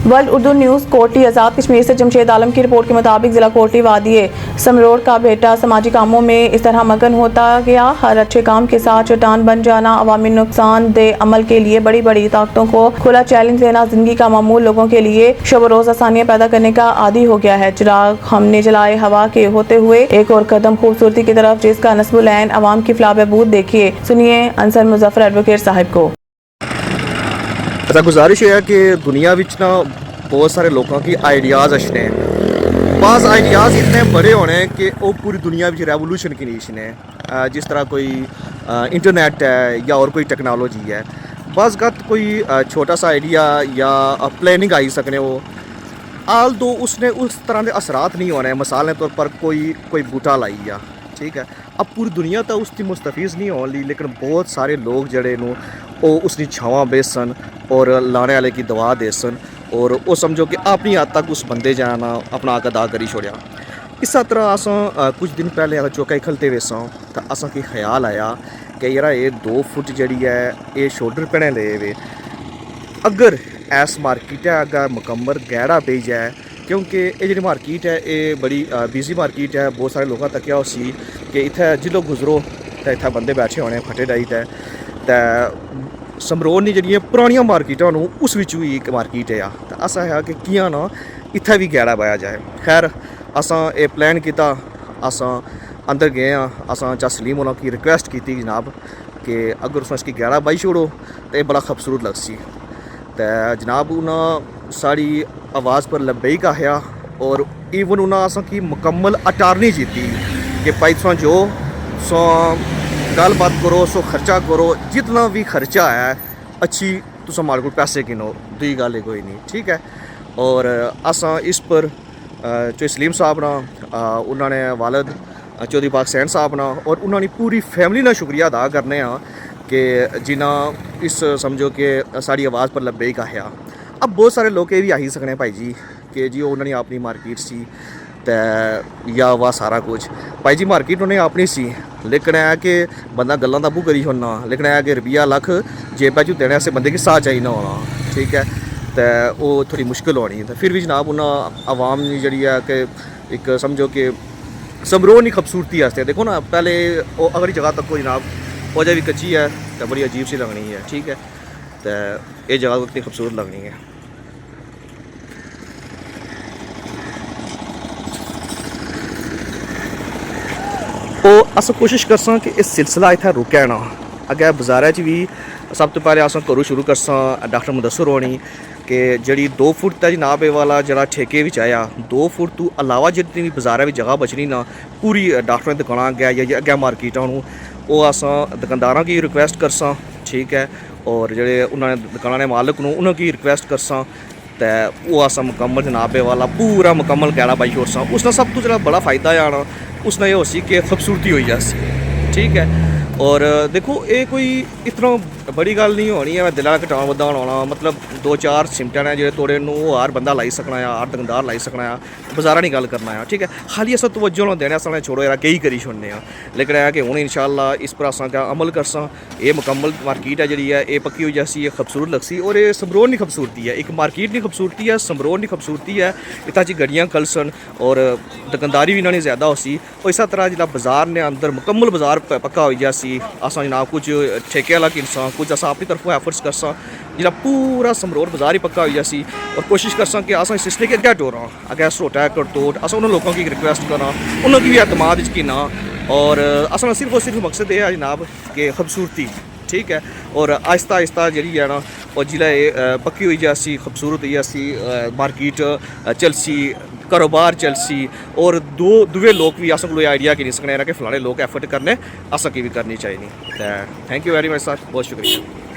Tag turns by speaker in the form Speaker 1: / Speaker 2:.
Speaker 1: World Urdu news Kotli Azad Kashmir से जमशेद आलम की report के मुताबिक ज़िला कोटली वादी समरोड़ का बेटा समाजी कामों में इस तरह मगन होता गया। हर अच्छे काम के साथ चट्टान बन जाना, अवामी नुकसानदेह अमल के लिए बड़ी बड़ी ताकतों को खुला चैलेंज देना, जिंदगी का मामूल लोगों के लिए शब रोज़ आसानियाँ पैदा करने का आदी हो गया है। चिराग हमने जलाए हवा के होते हुए एक और कदम खूबसूरती की तरफ, जिसका नस्बुल ऐन अवाम की फलाह बहबूद देखिए। सुनिए अंसर मुजफ्फर एडवोकेट साहब को।
Speaker 2: अच्छा, गुजारिश है कि दुनिया विच ना बहुत सारे लोगों की आइडियाज़ अच्छे हैं। बाज़ आइडियाज़ इतने बड़े होने कि वो पूरी दुनिया में रेवोल्यूशन की नीश ने, जिस तरह कोई इंटरनेट है या और कोई टेक्नोलॉजी है। बाज़ गत कोई छोटा सा आइडिया या प्लानिंग आई सकने वो आल दो उसने उस तरह के असरात नहीं होने। मिसाल के तौर पर कोई बूटा लाई या ठीक है, अब पूरी दुनिया तो उसकी मुस्तफीज़ नहीं होने, लेकिन बहुत सारे लोग जड़े वो उसकी छावां बेसन और लाने वाले की दवा दे सन और वो समझो कि अपनी हद तक उस बंदे जाना अपना हक अदा करी छोड़िया। इस तरह अस कुछ दिन पहले अगर चौका खलते वे तो असा की ख्याल आया कि यार ये 2 फुट जड़ी है ये शोल्डर पहने ले वे, अगर ऐस मार्केट है अगर मुकम्मल गहरा पे जाए, क्योंकि ये जी मार्केट है ये बड़ी बिजी मार्केट है। बहुत सारे लोगों तक क्या उसी कि इतने जिलो गुजरो तो इतने बंदे बैठे होने फटे डाइट है। तो समरोड़ ने जी पुरानिया मार्केटा उस भी एक मार्केट है तो असा है कि कियां ना इत्थे भी गैड़ा बाया जाए। खैर असा ये प्लान किया, असा अंदर गए हाँ, असा चा सलीम उन्होंने रिक्वेस्ट की जनाब कि अगर उसने इसकी गैड़ा बाई छोड़ो तो ये बड़ा खूबसूरत लग सी। तो जनाब उन्हें साड़ी आवाज़ पर लब्बई कहा और इवन उन्हें असा की मुकम्मल अटारनी जीती कि भाई तुम जो सो गल बात करो, सो खर्चा करो, जितना भी खर्चा है अच्छी तुम हमारे को पैसे गिनो, दुई गल कोई नहीं ठीक है। और असा इस पर जो सलीम साहब ना उन्होंने वालद चौधरी पाक सैन साहब ना और उन्होंने पूरी फैमिली ना शुक्रिया अदा करने कि जिन्हें इस समझो कि साड़ी आवाज़ पर लब्बे कहा। अब बहुत सारे लोग ये भी आई सकने भाई जी कि जी उन्होंने अपनी मार्केट सी तो या वह सारा कुछ भाई जी मार्केट उन्हें अपनी सी, लेकिन है कि बंदा गल्लां दा करी छोड़ना, लेकिन है कि रुपया लख जेबा चू देने से बंदे की साथ चाहिए होना ठीक है। तो वो थोड़ी मुश्किल होनी तो फिर भी जनाब उन्हें आवाम ने जी है कि एक समझो कि समरोड़ की खूबसूरती वास्ते देखो ना, पहले वो अगली जगह तक कोई जनाब वजह भी कच्ची है तो बड़ी अजीब सी लगनी है ठीक है। तो ये जगह इतनी खूबसूरत लगनी है। तो अस कोशिश करसा कि इस सिलसिला इतना रुके ना, अगर बाजारा भी सब तो पहले अस घरों शुरू करसा डॉक्टर मुदस्सर होनी कि जी 2 फुट का जनाब ये वाला जरा ठेके भी आया 2 फुट तो अलावा जितनी बाजारा भी जगह बचनी ना पूरी डॉक्टरें दुकाना अग्गै या अग्गै मार्केटा वो अस दुकानदारों की रिक्वेस्ट करसा ठीक है। और जोड़े उन्होंने दुकाना के मालिक उन्होंने रिक्वेस्ट करसा तो वो अस मुकम्मल जनाब ये वाला पूरा मुकम्मल गैड़ा पाई छोड़सा। उसका सब तो जो बड़ा फ़ायदा आना उसने ये हो सी कि खूबसूरती हो जासी ठीक है। और देखो ये कोई इतना बड़ी गल नहीं होनी है, मैं दिल घटाना बदा होना मतलब 2-4 सिमटन है जो तोड़े हर बंदा लाई सकना है, हर दुकानदार लाई सकना है, बाजारा नहीं गल करना है ठीक है। खाली अस तवज्जो ना देने अस छोड़ो यार कई करी छोड़ने, लेकिन है कि हूँ इंशाअल्लाह इस पर अस अमल करसा। ये मुकम्मल मार्केट है जी ये पक्की हो जासी, ये खूबसूरत लगसी और ये समरोड़ की खूबसूरती है, एक मार्केट की खूबसूरती है, समरोड़ की खूबसूरती है। इतना जी गड्डियाँ खलसन और दुकानदारी भी इन्होंने ज़्यादा हो सी और इस तरह जो बाजार ने अंदर मुकम्मल बाजार पक्का हो जासी। असा जनाब कुछ ठेके वाला किनसा कुछ अस अपनी तरफों एफर्ट्स करसा जो पूरा समरोड़ बाजार ही पक्का हो जासी और कोशिश करसा कि अस इस सिलसिले के अग्गै टोरां अगर सोटा करतोट अस उन्होंने लोगों की रिक्वेस्ट करा उन्होंने भी एतमाद यकीना और असा सिर्फ और सिर्फ मकसद ये है जनाब कि खूबसूरती ठीक है। और आहिस्ता आहिस्ता जी है ना और जिला पक्की हुई जासी खूबसूरत हुई जासी मार्केट चलसी कारोबार चलसी और दुए लोग भी अस कोई आइडिया कि नहीं सकने कि फलाने लोग एफर्ट करने अस की भी करनी चाहिए। Thank you very much sir, बहुत शुक्रिया।